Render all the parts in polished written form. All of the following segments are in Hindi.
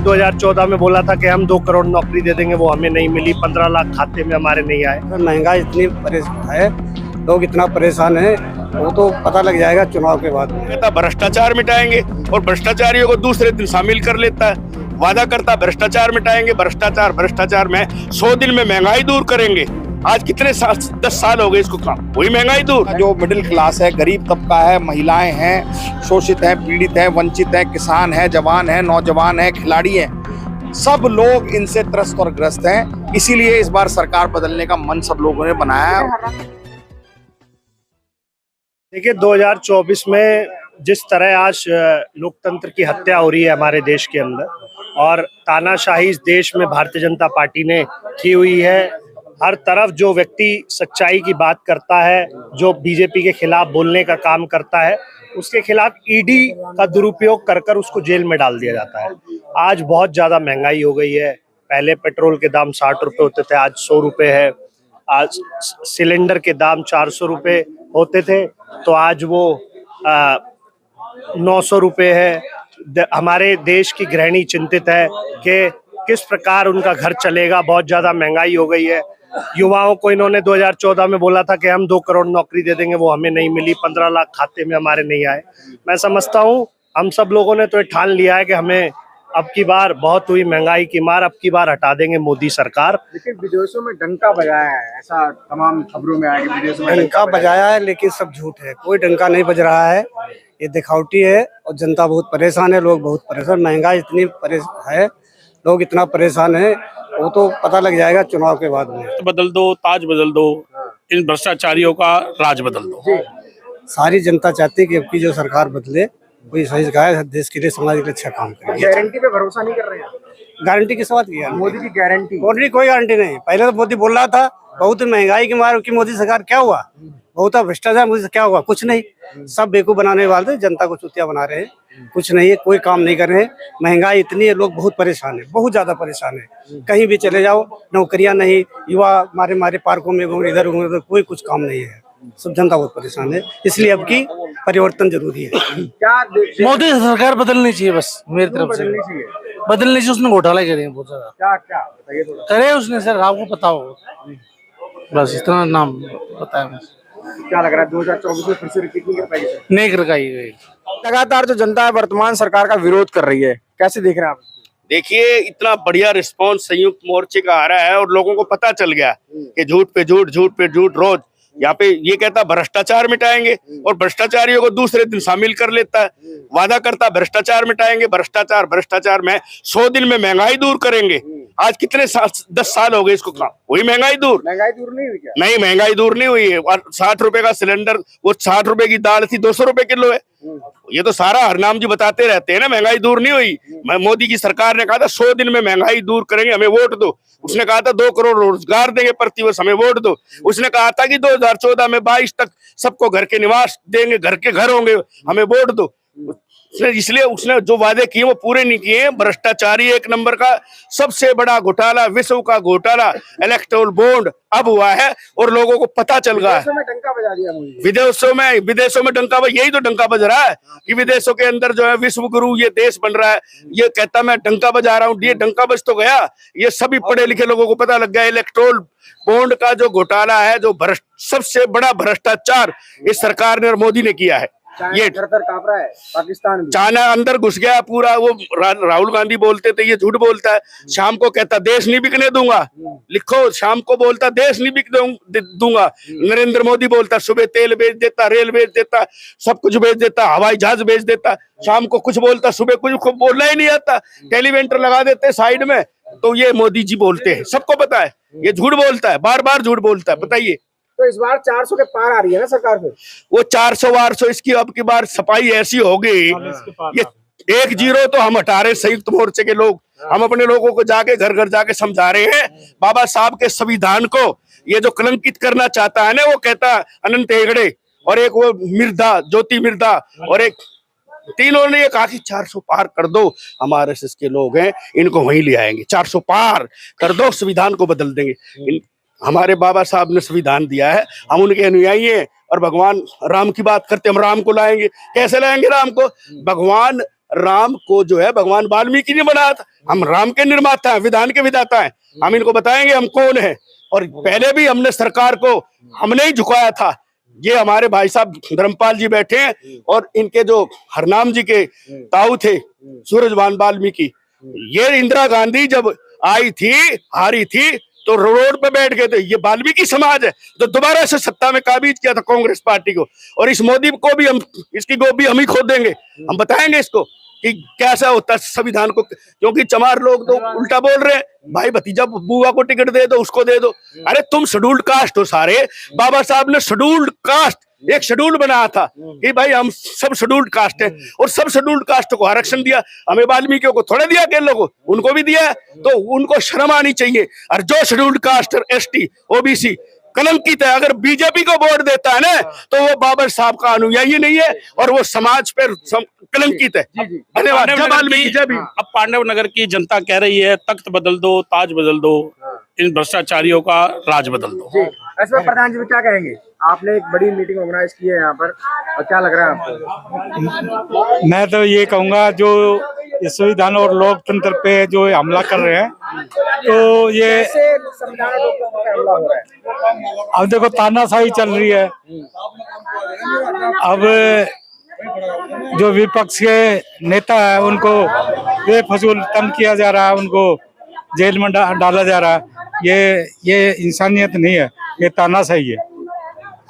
2014 में बोला था कि हम 2 करोड़ नौकरी दे देंगे, वो हमें नहीं मिली। 15 लाख खाते में हमारे नहीं आए। महंगाई इतनी है, लोग इतना परेशान हैं, वो तो पता लग जाएगा चुनाव के बाद। कहता भ्रष्टाचार मिटाएंगे और भ्रष्टाचारियों को दूसरे दिन शामिल कर लेता है। वादा करता भ्रष्टाचार मिटाएंगे, भ्रष्टाचार में 100 दिन में महंगाई दूर करेंगे। आज कितने 10 साल हो गए इसको काम, वही महंगाई दूर। जो मिडिल क्लास है, गरीब तबका है, महिलाएं हैं, शोषित हैं, पीड़ित हैं, वंचित हैं, किसान हैं, जवान हैं, नौजवान हैं, खिलाड़ी हैं, सब लोग इनसे त्रस्त और ग्रस्त हैं। इसीलिए इस बार सरकार बदलने का मन सब लोगों ने बनाया है। देखिए 2024 में जिस तरह आज लोकतंत्र की हत्या हो रही है हमारे देश के अंदर और तानाशाही इस देश में भारतीय जनता पार्टी ने की हुई है। हर तरफ जो व्यक्ति सच्चाई की बात करता है, जो बीजेपी के खिलाफ बोलने का काम करता है, उसके खिलाफ ईडी का दुरुपयोग कर कर उसको जेल में डाल दिया जाता है। आज बहुत ज्यादा महंगाई हो गई है। पहले पेट्रोल के दाम 60 रुपए होते थे, आज 100 रुपए है। आज सिलेंडर के दाम 400 रुपए होते थे, तो आज वो 900 रुपए है। हमारे देश की गृहिणी चिंतित है कि किस प्रकार उनका घर चलेगा। बहुत ज्यादा महंगाई हो गई है। युवाओं को इन्होंने 2014 में बोला था कि हम 2 करोड़ नौकरी दे देंगे, वो हमें नहीं मिली। 15 लाख खाते में हमारे नहीं आए। मैं समझता हूँ हम सब लोगों ने तो ये ठान लिया है कि हमें अब की बार बहुत हुई महंगाई की मार, अब की बार हटा देंगे मोदी सरकार। लेकिन विदेशों में डंका बजाया है, ऐसा तमाम खबरों में आया कि विदेशों में डंका बजाया है, लेकिन सब झूठ है। कोई डंका नहीं बज रहा है, ये दिखावटी है और जनता बहुत परेशान है, लोग बहुत परेशान। महंगाई इतनी है, लोग इतना परेशान है, वो तो पता लग जाएगा चुनाव के बाद में। बदल दो, ताज बदल दो, इन भ्रष्टाचारियों का राज बदल दो। सारी जनता चाहती है कि अब की जो सरकार बदले, कोई सही कहा, देश के लिए, समाज के लिए अच्छा काम करे। गारंटी पे भरोसा नहीं कर रहे हैं। गारंटी किस बात की है? मोदी की गारंटी कोई गारंटी नहीं। पहले तो मोदी बोल रहा था बहुत महंगाई की मार की मोदी सरकार, क्या हुआ? बहुत भ्रष्टाचार, मोदी से क्या हुआ? कुछ नहीं। सब बेवकूफ बनाने वाले, जनता को चुतिया बना रहे हैं। कुछ नहीं है, कोई काम नहीं कर रहे हैं। महंगाई इतनी है, लोग बहुत परेशान है, बहुत ज्यादा परेशान है। कहीं भी चले जाओ, नौकरियां नहीं, युवा मारे पार्कों में घूम, इधर घूम, इधर कोई कुछ काम नहीं है। सब जनता बहुत परेशान है, इसलिए अब की परिवर्तन जरूरी है। क्या मोदी सरकार बदलनी चाहिए, बस मेरी तरफ से बदलनी चाहिए। उसने घोटाला करे बहुत ज्यादा। क्या बताइए थोड़ा। करे उसने सर, आपको पता हो, बस इतना नाम पता है। क्या लग रहा है 2024 में फिर से रिपीट नहीं कर पाएगी सर? नहीं कर पाएगी। लगातार जो जनता है वर्तमान सरकार का विरोध कर रही है, कैसे देख रहे हैं आप? देखिए इतना बढ़िया रिस्पांस संयुक्त मोर्चे का आ रहा है और लोगों को पता चल गया कि झूठ पे झूठ रोज यहाँ पे ये कहता भ्रष्टाचार मिटाएंगे और भ्रष्टाचारियों को दूसरे दिन शामिल कर लेता है। वादा करता भ्रष्टाचार मिटाएंगे, भ्रष्टाचार में 100 दिन में महंगाई दूर करेंगे। आज कितने 10 साल हो गए इसको काम, वही महंगाई दूर नहीं हुई क्या? नहीं, महंगाई दूर नहीं हुई है। और 60 रुपए का सिलेंडर, वो 60 रुपए की दाल थी 200 रुपए किलो है। ये तो सारा हरनाम जी बताते रहते हैं ना, महंगाई दूर नहीं हुई। मोदी की सरकार ने कहा था 100 दिन में महंगाई दूर करेंगे, हमें वोट दो। उसने कहा था 2 करोड़ रोजगार देंगे प्रतिवर्ष, हमें वोट दो। उसने कहा था कि 2014 में 22 तक सबको घर के निवास देंगे, घर के घर होंगे, हमें वोट दो। इसलिए उसने जो वादे किए वो पूरे नहीं किए। भ्रष्टाचारी एक नंबर का सबसे बड़ा घोटाला, विश्व का घोटाला इलेक्टोरल बॉन्ड अब हुआ है और लोगों को पता चल गया है। डंका बजा दिया मुझे। विदेशों में डंका बज, यही तो डंका बज रहा है कि विदेशों के अंदर जो है विश्व गुरु ये देश बन रहा है। ये कहता मैं डंका बजा रहा हूँ, ये डंका बज तो गया। ये सभी पढ़े लिखे लोगों को पता लग गया इलेक्टोरल बॉन्ड का जो घोटाला है, जो सबसे बड़ा भ्रष्टाचार इस सरकार ने और मोदी ने किया है। ये कांप रहा है पाकिस्तान भी। चाइना अंदर घुस गया पूरा। वो राहुल गांधी बोलते थे, ये झूठ बोलता है। शाम को कहता देश नहीं बिकने दूंगा, लिखो, शाम को बोलता देश नहीं बिक दूंगा। नरेंद्र मोदी बोलता सुबह तेल बेच देता, रेल बेच देता, सब कुछ बेच देता, हवाई जहाज बेच देता। शाम को कुछ बोलता, सुबह कुछ बोलना ही नहीं आता, टेलीवेंटर लगा देते साइड में। तो ये मोदी जी बोलते हैं, सबको पता है। ये झूठ बोलता है, बार बार झूठ बोलता है। बताइए, तो इस बार 400 के पार आ रही है ना सरकार पे? वो 400 इसकी अब की बार सफाई ऐसी हो गई। ये 1-0 तो हम हटा रहे संयुक्त मोर्चे के लोग। हम अपने लोगों को जाके घर घर जाके समझा रहे हैं बाबा साहब के संविधान को। ये जो कलंकित करना चाहता है ना, वो कहता अनंत हेगड़े और एक वो मिर्धा, ज्योति मिर्धा, और एक तीनों ने ये कहा कि 400 पार कर दो। हम RSS के लोग हैं, इनको वहीं ले आएंगे। 400 पार कर दो, संविधान को बदल देंगे। हमारे बाबा साहब ने संविधान दिया है, हम उनके अनुयायी हैं। और भगवान राम की बात करते, हम राम को लाएंगे। कैसे लाएंगे राम को? भगवान राम को जो है भगवान वाल्मीकि ने बनाया था। हम राम के निर्माता हैं, विधान के विधाता हैं। हम इनको बताएंगे हम कौन है। और पहले भी हमने सरकार को हमने ही झुकाया था। ये हमारे भाई साहब धर्मपाल जी बैठे हैं और इनके जो हरनाम जी के ताऊ थे सूरजभान वाल्मीकि, ये इंदिरा गांधी जब आई थी, हारी थी, तो रोड पे बैठ गए थे। ये वाल्मीकि समाज है तो दोबारा से सत्ता में काबिज किया था कांग्रेस पार्टी को। और इस मोदी को भी हम, इसकी गोभी हम ही खोद देंगे। हम बताएंगे इसको कि कैसा होता है संविधान को, क्योंकि चमार लोग तो उल्टा बोल रहे हैं, भाई भतीजा बुआ को टिकट दे दो, उसको दे दो। अरे तुम शेड्यूल्ड कास्ट हो सारे। बाबा साहब ने शेड्यूल्ड कास्ट एक शेड्यूल बनाया था कि भाई हम सब शेड्यूल्ड कास्ट है, और सब शेड्यूल्ड कास्ट को आरक्षण दिया। हमें वाल्मीकियों को थोड़े दिया, के लोगों उनको भी दिया है, तो उनको शर्म आनी चाहिए। और जो शेड्यूल्ड कास्ट और एसटी ओबीसी कलंकित है, अगर बीजेपी को वोट देता है ना, तो वो बाबर साहब का अनुयायी नहीं है और वो समाज पर कलंकित है। धन्यवाद। अब पांडव नगर की जनता कह रही है तख्त बदल दो, ताज बदल दो, इन भ्रष्टाचारियों का राज बदल दो। ऐसे में प्रधान जी क्या कहेंगे? आपने एक बड़ी मीटिंग ऑर्गेनाइज की है यहाँ पर, और क्या लग रहा है आपको? मैं तो ये कहूँगा जो इस संविधान और लोकतंत्र पे जो हमला कर रहे हैं, तो ये संविधान और लोकतंत्र पे हमला हो रहा है। अब देखो तानाशाही चल रही है। अब जो विपक्ष के नेता है उनको बेफजूल तंग किया जा रहा है, उनको जेल में डाला जा रहा है। ये इंसानियत नहीं है, ये तानाशाही है।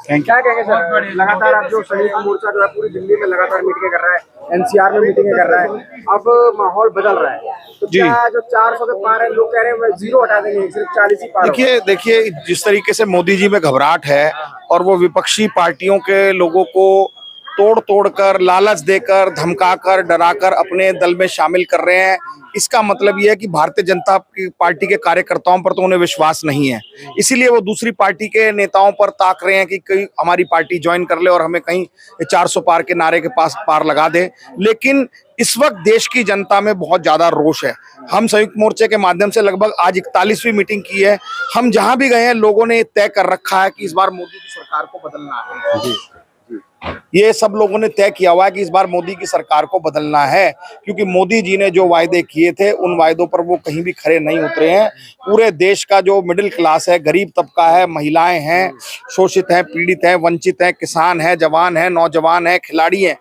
Thank you. क्या कहेंगे सर? लगातार आप जो संयुक्त मोर्चा जो है पूरी दिल्ली में लगातार मीटिंगें कर रहा है, एनसीआर में मीटिंगें कर रहा है, अब माहौल बदल रहा है, तो क्या जो 400 के पार है, लोग कह रहे हैं जीरो हटा देंगे, सिर्फ 40 ही पार? देखिए जिस तरीके से मोदी जी में घबराहट है और वो विपक्षी पार्टियों के लोगों को तोड़ कर, लालच देकर, धमकाकर, डराकर अपने दल में शामिल कर रहे हैं, इसका मतलब ये है कि भारतीय जनता पार्टी के कार्यकर्ताओं पर तो उन्हें विश्वास नहीं है। इसीलिए वो दूसरी पार्टी के नेताओं पर ताक रहे हैं कि कहीं हमारी पार्टी ज्वाइन कर ले और हमें कहीं 400 पार के नारे के पास पार लगा दे। लेकिन इस वक्त देश की जनता में बहुत ज्यादा रोष है। हम संयुक्त मोर्चे के माध्यम से लगभग आज 41वीं मीटिंग की है। हम जहां भी गए हैं, लोगों ने तय कर रखा है कि इस बार मोदी की सरकार को बदलना है। ये सब लोगों ने तय किया हुआ है कि इस बार मोदी की सरकार को बदलना है, क्योंकि मोदी जी ने जो वायदे किए थे उन वायदों पर वो कहीं भी खरे नहीं उतरे हैं। पूरे देश का जो मिडिल क्लास है, गरीब तबका है, महिलाएं हैं, शोषित हैं, पीड़ित हैं, वंचित हैं, किसान हैं, जवान हैं, नौजवान हैं, खिलाड़ी हैं,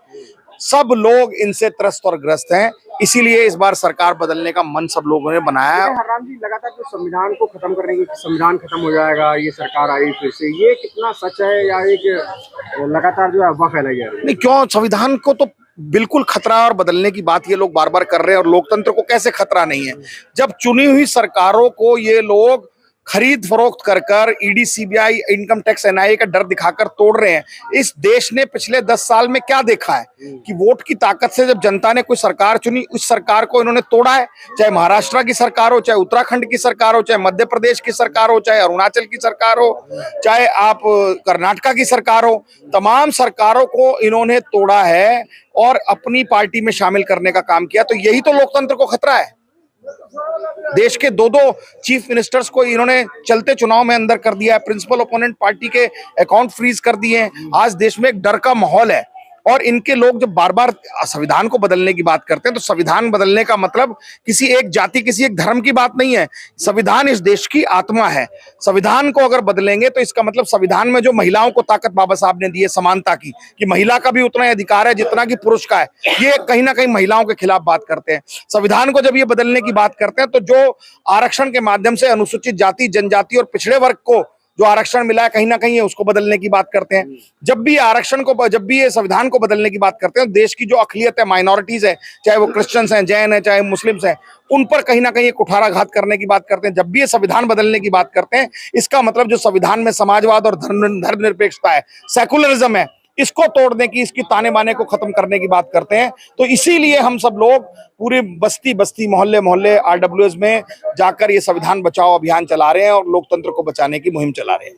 सब लोग इनसे त्रस्त और ग्रस्त हैं। इसीलिए इस बार सरकार बदलने का मन सब लोगों ने बनाया है। हरराम जी, लगातार जो संविधान को खत्म करने की, संविधान खत्म हो जाएगा, ये सरकार आई फिर से, ये कितना सच है या एक लगातार जो अफवाह फैलाई जा रही है? नहीं, क्यों, संविधान को तो बिल्कुल खतरा और बदलने की बात ये लोग बार बार कर रहे हैं, और लोकतंत्र को कैसे खतरा नहीं है? जब चुनी हुई सरकारों को ये लोग खरीद फरोख्त कर ED, CBI, income tax, NIA का डर दिखाकर तोड़ रहे हैं। इस देश ने पिछले 10 साल में क्या देखा है कि वोट की ताकत से जब जनता ने कोई सरकार चुनी, उस सरकार को इन्होंने तोड़ा है। चाहे महाराष्ट्र की सरकार हो, चाहे उत्तराखंड की सरकार हो, चाहे मध्य प्रदेश की सरकार हो, चाहे अरुणाचल की सरकार हो, चाहे आप कर्नाटका की सरकार हो, तमाम सरकारों को इन्होंने तोड़ा है और अपनी पार्टी में शामिल करने का काम किया। तो यही तो लोकतंत्र को खतरा है। देश के दो चीफ मिनिस्टर्स को इन्होंने चलते चुनाव में अंदर कर दिया है, प्रिंसिपल ओपोनेंट पार्टी के अकाउंट फ्रीज कर दिए हैं। आज देश में एक डर का माहौल है, और इनके लोग जब बार बार संविधान को बदलने की बात करते हैं, तो संविधान बदलने का मतलब किसी एक जाति, किसी एक धर्म की बात नहीं है। संविधान इस देश की आत्मा है। संविधान को अगर बदलेंगे तो इसका मतलब संविधान में जो महिलाओं को ताकत बाबा साहब ने दी है, समानता की, कि महिला का भी उतना ही अधिकार है जितना कि पुरुष का है, ये कहीं ना कहीं महिलाओं के खिलाफ बात करते हैं। संविधान को जब ये बदलने की बात करते हैं, तो जो आरक्षण के माध्यम से अनुसूचित जाति, जनजाति और पिछड़े वर्ग को जो आरक्षण मिला है, कहीं ना कहीं उसको बदलने की बात करते हैं। जब भी ये संविधान को बदलने की बात करते हैं, देश की जो अखिलियत है, माइनॉरिटीज है, चाहे वो क्रिश्चियंस हैं, जैन हैं, चाहे मुस्लिम्स हैं, उन पर कहीं ना कहीं कुठाराघात करने की बात करते हैं। जब भी ये संविधान बदलने की बात करते हैं, इसका मतलब जो संविधान में समाजवाद और धर्मनिरपेक्षता है, सेकुलरिज्म है, इसको तोड़ने की, इसकी ताने बाने को खत्म करने की बात करते हैं। तो इसीलिए हम सब लोग पूरे बस्ती मोहल्ले मोहल्ले RWS में जाकर ये संविधान बचाओ अभियान चला रहे हैं और लोकतंत्र को बचाने की मुहिम चला रहे हैं।